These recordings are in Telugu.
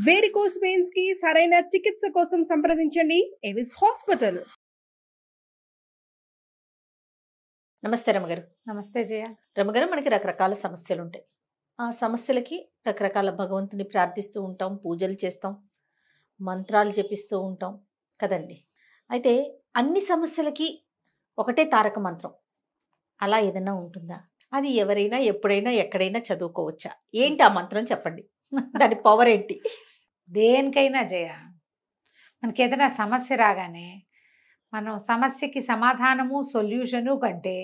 వేరికోస్ వెయిన్స్ కి సరైన చికిత్స కోసం సంప్రదించండి ఎవిస్ హాస్పిటల్. నమస్తే రమగారు. నమస్తే జయ. రమగారు, మనకి రకరకాల సమస్యలు ఉంటాయి. ఆ సమస్యలకి రకరకాల భగవంతుని ప్రార్థిస్తూ ఉంటాం, పూజలు చేస్తాం, మంత్రాలు జపిస్తూ ఉంటాం కదండి. అయితే అన్ని సమస్యలకి ఒకటే తారక మంత్రం అలా ఏదైనా ఉంటుందా? అది ఎవరైనా ఎప్పుడైనా ఎక్కడైనా చదువుకోవచ్చా? ఏంటి ఆ మంత్రం చెప్పండి, దాని పవర్ ఏంటి? దేనికైనా జయ, మనకి ఏదైనా సమస్య రాగానే మనం సమస్యకి సమాధానము సొల్యూషను కంటే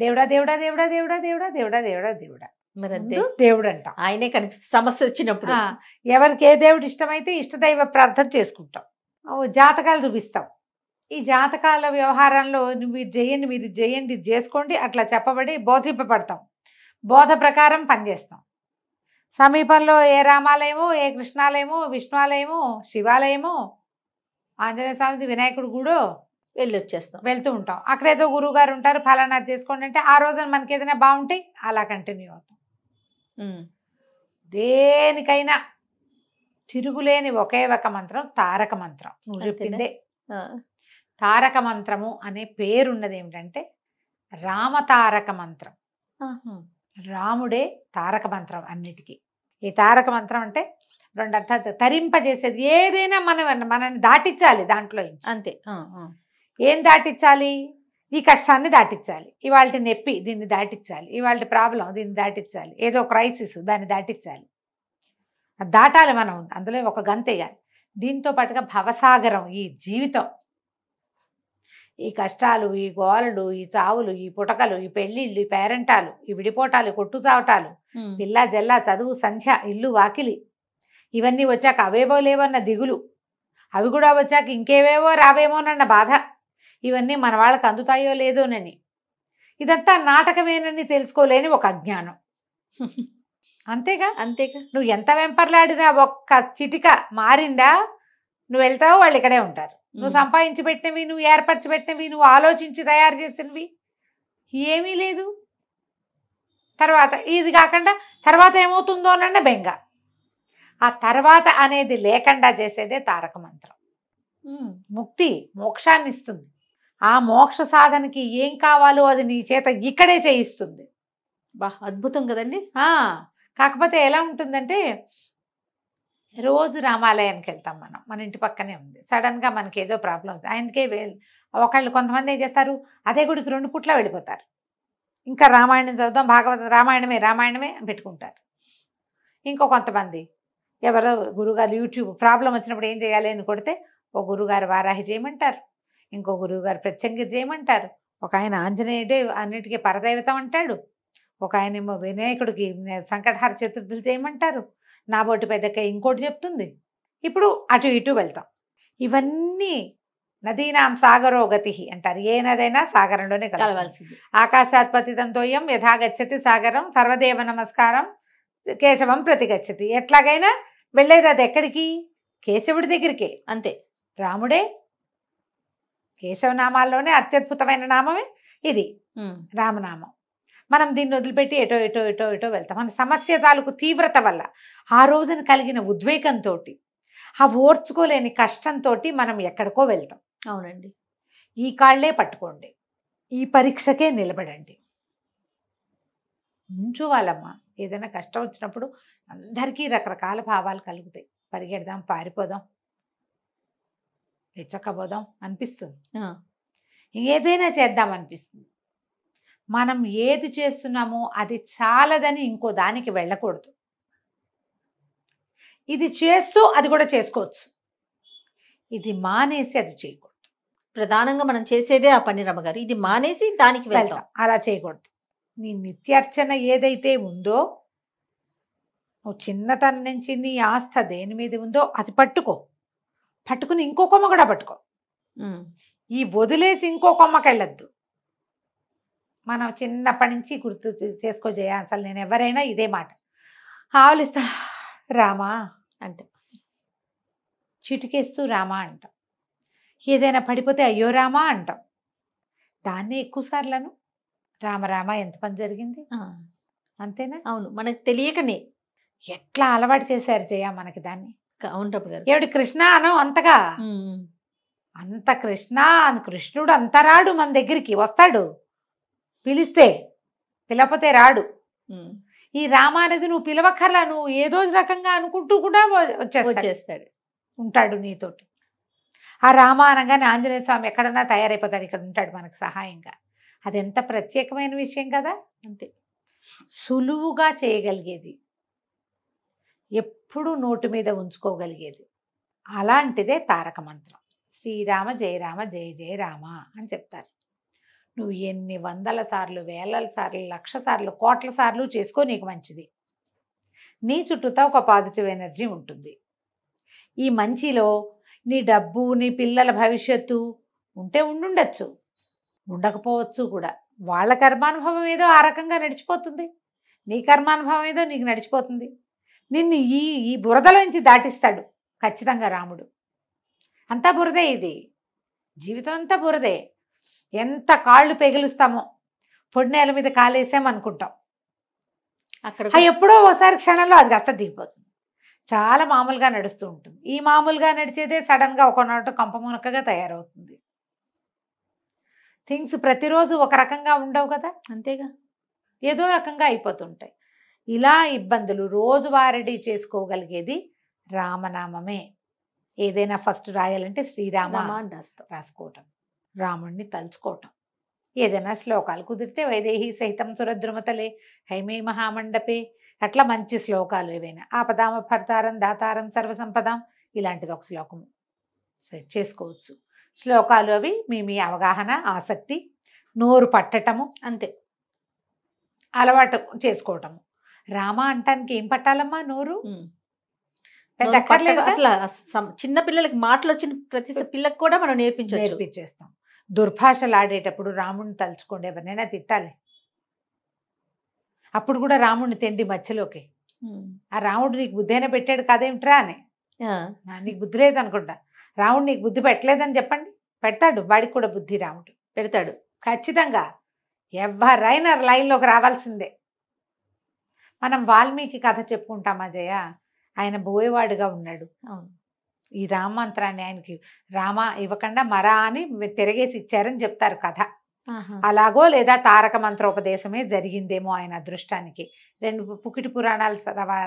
దేవుడా దేవుడా దేవుడా దేవుడా దేవుడా దేవుడా దేవుడా దేవుడా మరి అంతే, ముందు దేవుడు అంటాం. ఆయనే కనిపిస్తుంది సమస్య వచ్చినప్పుడు. ఎవరికి ఏ దేవుడు ఇష్టమైతే ఇష్టదైవ ప్రార్థన చేసుకుంటాం, జాతకాలు చూపిస్తాం. ఈ జాతకాల వ్యవహారంలో నువ్వు ఇది చేయండి, మీరు ఇది చేయండి, ఇది చేసుకోండి అట్లా చెప్పబడి బోధింపబడతాం. బోధ ప్రకారం పనిచేస్తాం. సమీపంలో ఏ రామాలయమో, ఏ కృష్ణాలయమో, విష్ణువాలయమో, శివాలయమో, ఆంజనేయ స్వామి, వినాయకుడు గుడో వెళ్ళొచ్చేస్తాం, వెళ్తూ ఉంటాం. అక్కడ ఏదో గురువు గారు ఉంటారు, ఫలానా చేసుకోండి అంటే ఆ రోజున మనకి ఏదైనా బాగుంటాయి, అలా కంటిన్యూ అవుతాం. దేనికైనా తిరుగులేని ఒకే ఒక మంత్రం తారక మంత్రం. నువ్వు చెప్పిందే తారక మంత్రము అనే పేరున్నది. ఏమిటంటే రామతారక మంత్రం. రాముడే తారక మంత్రం అన్నిటికీ. ఈ తారక మంత్రం అంటే రెండు అర్థాలు, తరింపజేసేది. ఏదైనా మనల్ని దాటించాలి దాంట్లో. అంతే. ఏం దాటించాలి? ఈ కష్టాన్ని దాటించాలి, ఇవాళ నొప్పి దీన్ని దాటించాలి, ఇవాళ ప్రాబ్లం దీన్ని దాటించాలి, ఏదో క్రైసిస్ దాన్ని దాటించాలి. అది దాటాలి మనం, అందులో ఒక గంతేయాలి. దీంతో పాటుగా భవసాగరం, ఈ జీవితం, ఈ కష్టాలు, ఈ గోలలు, ఈ చావులు, ఈ పుటకలు, ఈ పెళ్ళిళ్ళు, ఈ పేరెంటాలు, ఈ విడిపోటాలు, కొట్టు చావటాలు, పిల్ల జల్ల, చదువు, సంధ్య, ఇల్లు వాకిలి, ఇవన్నీ వచ్చాక అవేవో లేవన్న దిగులు, అవి కూడా వచ్చాక ఇంకేవేవో రావేమోనన్న బాధ, ఇవన్నీ మన వాళ్ళకి అందుతాయో లేదోనని, ఇదంతా నాటకమేనని తెలుసుకోలేని ఒక అజ్ఞానం. అంతేగా అంతేగా. నువ్వు ఎంత వెంపర్లాడినా ఒక్క చిటిక మారిందా, నువ్వు వెళ్తావు, వాళ్ళు ఇక్కడే ఉంటారు. నువ్వు సంపాదించి పెట్టినవి, నువ్వు ఏర్పరచి పెట్టినవి, నువ్వు ఆలోచించి తయారు చేసినవి ఏమీ లేదు. తర్వాత ఇది కాకుండా తర్వాత ఏమవుతుందోనన్న బెంగ. ఆ తర్వాత అనేది లేకుండా చేసేదే తారక మంత్రం. ముక్తి, మోక్షాన్ని ఇస్తుంది. ఆ మోక్ష సాధనకి ఏం కావాలో అది నీ చేత ఇక్కడే చేయిస్తుంది. బా అద్భుతం కదండి. కాకపోతే ఎలా ఉంటుందంటే, రోజు రామాలయానికి వెళ్తాం మనం, మన ఇంటి పక్కనే ఉంది. సడన్గా మనకి ఏదో ప్రాబ్లమ్స్, ఆయనకే ఒకళ్ళు కొంతమంది ఏం చేస్తారు, అదే గుడికి 2 పూట్ల వెళ్ళిపోతారు. ఇంకా రామాయణం చదువుదాం, భాగవతం, రామాయణమే రామాయణమే అని పెట్టుకుంటారు. ఇంకో కొంతమంది ఎవరో గురుగారు యూట్యూబ్ ప్రాబ్లం వచ్చినప్పుడు ఏం చేయాలి అని కొడితే, ఓ గురుగారు వారాహి చేయమంటారు, ఇంకో గురువుగారు ప్రత్యంగిరి చేయమంటారు, ఒక ఆయన ఆంజనేయుడే అన్నిటికీ పరదైవతం అంటాడు, ఒక ఆయన ఏమో వినాయకుడికి సంకటహార చతుర్థులు చేయమంటారు, నాబోటి పెద్దక్క ఇంకోటి చెప్తుంది. ఇప్పుడు అటు ఇటు వెళ్తాం. ఇవన్నీ నదీనాం సాగరో గతి అంటారు. ఏ నదైనా సాగరంలోనే కలవాల్సింది. ఆకాశాత్ పతితంతోయం యథా గచ్చతి సాగరం సర్వదేవ నమస్కారం కేశవం ప్రతిగచ్చతి. ఎట్లాగైనా వెళ్ళేది అది ఎక్కడికి? కేశవుడి దగ్గరికే. అంతే. రాముడే. కేశవనామాల్లోనే అత్యద్భుతమైన నామమే ఇది రామనామం. మనం దీన్ని వదిలిపెట్టి ఎటో ఎటో ఎటో ఎటో వెళ్తాం. మన సమస్య తాలూకు తీవ్రత వల్ల, ఆ రోజున కలిగిన ఉద్వేగంతో, ఆ ఓర్చుకోలేని కష్టంతో మనం ఎక్కడికో వెళ్తాం. అవునండి. ఈ కాళ్లే పట్టుకోండి, ఈ పరీక్షకే నిలబడండి. ఉంచువాలమ్మా. ఏదైనా కష్టం వచ్చినప్పుడు అందరికీ రకరకాల భావాలు కలుగుతాయి. పరిగెడదాం, పారిపోదాం, రెచ్చకపోదాం అనిపిస్తుంది, ఏదైనా చేద్దాం అనిపిస్తుంది. మనం ఏది చేస్తున్నామో అది చాలదని ఇంకో దానికి వెళ్ళకూడదు. ఇది చేస్తూ అది కూడా చేసుకోవచ్చు, ఇది మానేసి అది చేయకూడదు. ప్రధానంగా మనం చేసేదే ఆ పని రమగారు. ఇది మానేసి దానికి వెళ్తాం, అలా చేయకూడదు. నీ నిత్యార్చన ఏదైతే ఉందో, నువ్వు చిన్నతనం నుంచి నీ ఆస్థ దేని మీద ఉందో అది పట్టుకుని ఇంకో కొమ్మ కూడా పట్టుకో. ఈ వదిలేసి ఇంకో కొమ్మకి వెళ్ళొద్దు. మనం చిన్నప్పటి నుంచి గుర్తు చేసుకో జయ. అసలు నేను ఎవరైనా ఇదే మాట ఆవలిస్తా, రామా అంట, చిటికేస్తూ రామా అంటాం. ఏదైనా పడిపోతే అయ్యో రామా అంటాం. దాన్ని ఎక్కువసార్లను రామ రామ ఎంత పని జరిగింది, అంతేనా? అవును, మనకు తెలియకనే ఎట్లా అలవాటు చేశారు జయ మనకి దాన్ని. అవును రమ్య గారు. ఏమిటి కృష్ణ అనం అంతగా, ఉమ్, అంత కృష్ణుడు అంత రాడు మన దగ్గరికి, వస్తాడు పిలిస్తే, పిలకపోతే రాడు. ఉమ్, ఈ రామానది నువ్వు పిలవక్కర్లా, నువ్వు ఏదో రకంగా అనుకుంటూ కూడా వచ్చేస్తాడు. ఉంటాడు నీతోటి. ఆ రామ అనగానే ఆంజనేయ స్వామి ఎక్కడన్నా తయారైపోతాడు, ఇక్కడ ఉంటాడు మనకు సహాయంగా. అది ఎంత ప్రత్యేకమైన విషయం కదా. అంతే. సులువుగా చేయగలిగేది, ఎప్పుడు నోటి మీద ఉంచుకోగలిగేది, అలాంటిదే తారక మంత్రం. శ్రీరామ జయ రామ జయ జయ రామ అని చెప్తారు. నువ్వు ఎన్ని వందల సార్లు, వేల సార్లు, లక్ష సార్లు, కోట్ల సార్లు చేసుకో, నీకు మంచిది. నీ చుట్టూతో ఒక పాజిటివ్ ఎనర్జీ ఉంటుంది. ఈ మంచిలో నీ డబ్బు, నీ పిల్లల భవిష్యత్తు ఉంటే ఉండుండొచ్చు, ఉండకపోవచ్చు కూడా. వాళ్ళ కర్మానుభవం ఏదో ఆ రకంగా నడిచిపోతుంది, నీ కర్మానుభవం ఏదో నీకు నడిచిపోతుంది. నిన్ను ఈ బురదలోంచి దాటిస్తాడు ఖచ్చితంగా రాముడు. అంతా బురదే, ఇది జీవితం అంతా బురదే. ఎంత కాళ్ళు పెగిలుస్తామో, పొడి నేల మీద కాలేసామనుకుంటాం, అక్కడ ఎప్పుడో ఒకసారి క్షణంలో అది కాస్త దిగిపోతుంది. చాలా మామూలుగా నడుస్తూ ఉంటుంది. ఈ మామూలుగా నడిచేదే సడన్గా ఒకనాటు కంపమునకగా తయారవుతుంది. థింగ్స్ ప్రతిరోజు ఒక రకంగా ఉండవు కదా, అంతేగా, ఏదో రకంగా అయిపోతుంటాయి. ఇలా ఇబ్బందులు రోజువారీ చేసుకోగలిగేది రామనామమే. ఏదైనా ఫస్ట్ రాయాలంటే శ్రీరామ రాసుకోవటం, రాముణ్ణి తలుచుకోవటం. ఏదైనా శ్లోకాలు కుదిరితే వైదేహి సహితం సురద్రుమతలే హైమే మహామండపే, అట్లా మంచి శ్లోకాలు ఏవైనా, ఆపదామ భర్తారం దాతారం సర్వసంపదాం, ఇలాంటిది ఒక శ్లోకము చేసుకోవచ్చు. శ్లోకాలు అవి మీ అవగాహన, ఆసక్తి, నోరు పట్టటము, అంతే అలవాటు చేసుకోవటము. రామ అంటానికి ఏం పట్టాలమ్మా, నోరు పెద్ద అక్కర్లేదు. అసలు చిన్న పిల్లలకి మాటలు వచ్చిన ప్రతి పిల్లకి కూడా మనం నేర్పించేస్తాం. దుర్భాషలు ఆడేటప్పుడు రాముడిని తలుచుకోండి, ఎవరినైనా తిట్టాలి, అప్పుడు కూడా రాముడిని తెండి మధ్యలోకి. ఆ రాముడు నీకు బుద్ధి అయినా పెట్టాడు కదేమిట్రా అని, నీకు బుద్ధి లేదనుకుంటా, రాముడు నీకు బుద్ధి పెట్టలేదని చెప్పండి, పెడతాడు వాడికి కూడా బుద్ధి, రాముడు పెడతాడు ఖచ్చితంగా. ఎవరైనా లైన్లోకి రావాల్సిందే. మనం వాల్మీకి కథ చెప్పుకుంటామా జయ, ఆయన బోయేవాడుగా ఉన్నాడు. అవును, ఈ రామంత్రాన్ని ఆయనకి రామ ఇవ్వకుండా మరా అని తిరగేసి ఇచ్చారని చెప్తారు కథ. అలాగో లేదా తారక మంత్రోపదేశమే జరిగిందేమో ఆయన అదృష్టానికి. 2 పుకిటి పురాణాలు,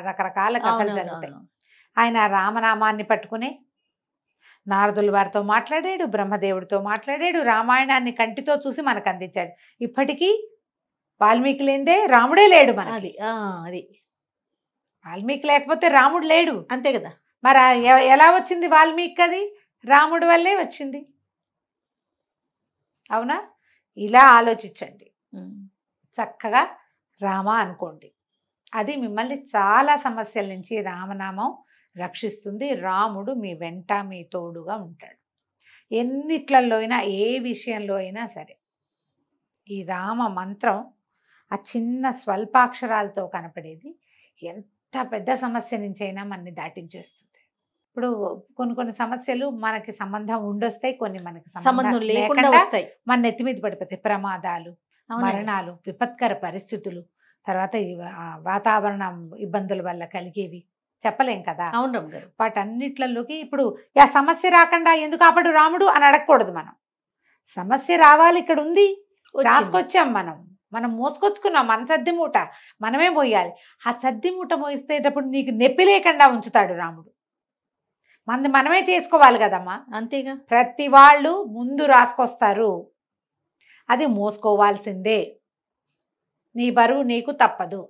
రకరకాల కథలు జరుగుతాయి. ఆయన రామనామాన్ని పట్టుకుని నారదుల వారితో మాట్లాడాడు, బ్రహ్మదేవుడితో మాట్లాడాడు, రామాయణాన్ని కంటితో చూసి మనకు అందించాడు. ఇప్పటికీ వాల్మీకి లేదే రాముడే లేడు మన. అది వాల్మీకి లేకపోతే రాముడు లేడు, అంతే కదా. మరి ఎలా వచ్చింది వాల్మీకి? అది రాముడి వల్లే వచ్చింది, అవునా? ఇలా ఆలోచించండి, చక్కగా రామ అనుకోండి. అది మిమ్మల్ని చాలా సమస్యల నుంచి రామనామం రక్షిస్తుంది. రాముడు మీ వెంట, మీ తోడుగా ఉంటాడు. ఎన్నిట్లలో అయినా, ఏ విషయంలో అయినా సరే ఈ రామ మంత్రం ఆ చిన్న స్వల్పాక్షరాలతో కనపడేది ఎంత పెద్ద సమస్య నుంచి అయినా మనని దాటించేస్తుంది. ఇప్పుడు కొన్ని సమస్యలు మనకి సంబంధం ఉండొస్తాయి, కొన్ని మనకి సంబంధం లేకుండా వస్తాయి, మన నెత్తి మీద పడిపోతాయి. ప్రమాదాలు, మరణాలు, విపత్కర పరిస్థితులు, తర్వాత వాతావరణ ఇబ్బందుల వల్ల కలిగేవి చెప్పలేం కదా. అవును, వాటన్నిట్లలోకి ఇప్పుడు ఆ సమస్య రాకుండా ఎందుకు ఆపడు రాముడు అని అడగకూడదు. మనం సమస్య రావాలి, ఇక్కడ ఉంది, రాసుకొచ్చాం, మనం మోసుకొచ్చుకున్నాం. మన సద్ది మూట మనమే మోయాలి. ఆ సద్ది మూట మోయిస్తేటప్పుడు నీకు నొప్పి లేకుండా ఉంచుతాడు రాముడు. మనమే చేసుకోవాలి కదమ్మా, అంతేగా. ప్రతి వాళ్ళు ముందు రాసుకొస్తారు, అది మోసుకోవాల్సిందే. నీ బరువు నీకు తప్పదు.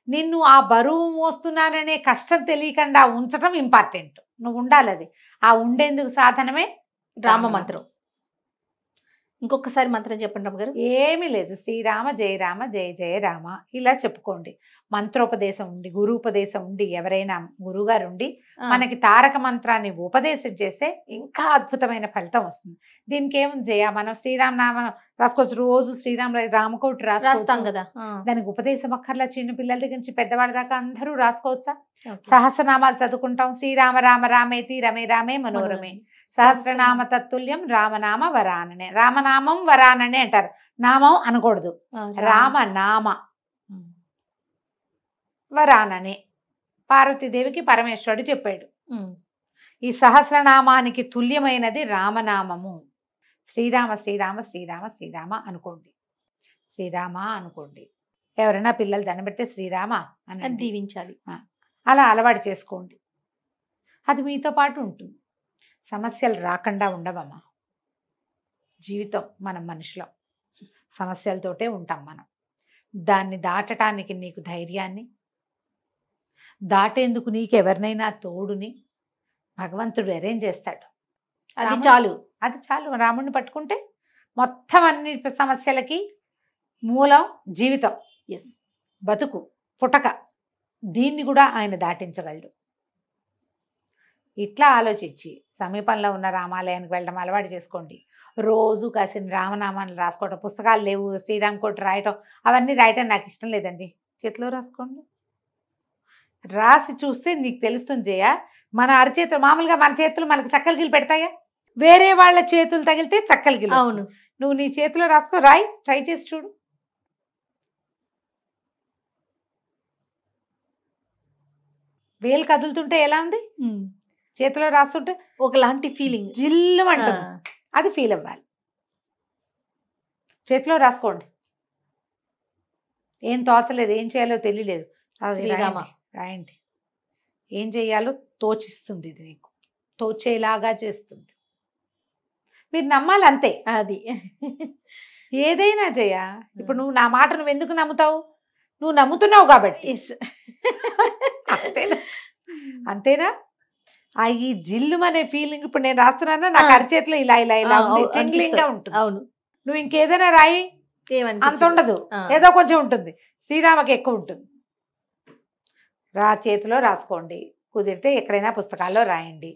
నిన్ను ఆ బరువు మోస్తున్నాననే కష్టం తెలియకుండా ఉంచటం ఇంపార్టెంట్. నువ్వు ఉండాలి, అది ఆ ఉండేందుకు సాధనమే రామ మంత్రం. ఇంకొకసారి మంత్రం చెప్పండి రమ్మగారు. ఏమీ లేదు, శ్రీరామ జయ రామ జయ జయ రామ ఇలా చెప్పుకోండి. మంత్రోపదేశం ఉండి, గురుపదేశం ఉండి, ఎవరైనా గురువుగారు ఉండి మనకి తారక మంత్రాన్ని ఉపదేశం చేస్తే ఇంకా అద్భుతమైన ఫలితం వస్తుంది. దీనికి ఏముంది జయ, మనం శ్రీరామనామం రాసుకోవచ్చు, రోజు రామకోటి రాస్తాం కదా, దానికి ఉపదేశం అక్కర్లా. చిన్న పిల్లల దగ్గర నుంచి పెద్దవాళ్ళ దాకా అందరూ రాసుకోవచ్చా? సహస్రనామాలు చదువుకుంటాం. శ్రీరామ రామ రామేతి రమే రామే మనోరమే సహస్రనామ తత్తుల్యం రామనామ వరాననే. రామనామం వరాననే అంటారు, నామం అనకూడదు. రామనామ వరాననే పార్వతీదేవికి పరమేశ్వరుడు చెప్పాడు. ఈ సహస్రనామానికి తుల్యమైనది రామనామము. శ్రీరామ శ్రీరామ శ్రీరామ శ్రీరామ అనుకోండి, శ్రీరామ అనుకోండి. ఎవరైనా పిల్లలు దండం పెడితే శ్రీరామ అని దీవించాలి. అలా అలవాటు చేసుకోండి. అది మీతో పాటు ఉంటుంది. సమస్యలు రాకుండా ఉండవమ్మా. జీవితం మనం మనుషులం, సమస్యలతోటే ఉంటాం మనం. దాన్ని దాటటానికి నీకు ధైర్యాన్ని, దాటేందుకు నీకు ఎవరినైనా తోడుని భగవంతుడు అరేంజ్ చేస్తాడు. అది చాలు, అది చాలు. రాముడిని పట్టుకుంటే మొత్తం అన్ని సమస్యలకి మూలం జీవితం, ఎస్, బతుకు, పుటక. దీన్ని కూడా ఆయన దాటించగలడు. ఇట్లా ఆలోచించి సమీపంలో ఉన్న రామాలయానికి వెళ్ళడం అలవాటు చేసుకోండి. రోజు కాసిన రామనామాన్ని రాసుకోవటం, పుస్తకాలు లేవు శ్రీరామ్ కోటి రాయటం, అవన్నీ రాయటం నాకు ఇష్టం లేదండి. చేతిలో రాసుకోండి. రాసి చూస్తే నీకు తెలుస్తుంది జయ. మన అరచేతులు మామూలుగా మన చేతులు మనకు చక్కల గిల్లు పెడతాయా? వేరే వాళ్ళ చేతులు తగిలితే చక్కల గిల్లు. అవును, నువ్వు నీ చేతిలో రాసుకో, రాయి, ట్రై చేసి చూడు. వేలు కదులుతుంటే ఎలా ఉంది? చేతిలో రాస్తుంటే ఒకలాంటి ఫీలింగ్, జిల్లు అంటుంది. అది ఫీల్ అవ్వాలి. చేతిలో రాసుకోండి. ఏం తోచలేదు, ఏం చేయాలో తెలియలేదు, శ్రీరామ రాయండి. ఏం చేయాలో తోచిస్తుంది, ఇది నీకు తోచేలాగా చేస్తుంది. మీరు నమ్మాలి అంతే. అది ఏదైనా చేయ. ఇప్పుడు నువ్వు నా మాట నువ్వు ఎందుకు నమ్ముతావు? నువ్వు నమ్ముతున్నావు కాబట్టి. అంతేనా? అంతేనా? ఈ జిల్లు అనే ఫీలింగ్ ఇప్పుడు నేను రాస్తున్నానా, నాకు అరచేతిలో ఇలా ఇలా ఇలా టింగ్లింగ్ గా ఉంటుంది. అవును. నువ్వు ఇంకేదైనా రాయి, అంత ఉండదు, ఏదో కొంచెం ఉంటుంది. శ్రీరామకి ఎక్కువ ఉంటుంది. చేతిలో రాసుకోండి. కుదిరితే ఎక్కడైనా పుస్తకాల్లో రాయండి.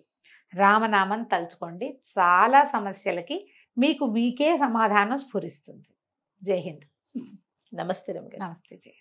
రామనామం తలుచుకోండి. చాలా సమస్యలకి మీకే సమాధానం స్ఫురిస్తుంది. జై హింద్. నమస్తే రమ్య. నమస్తే జయ.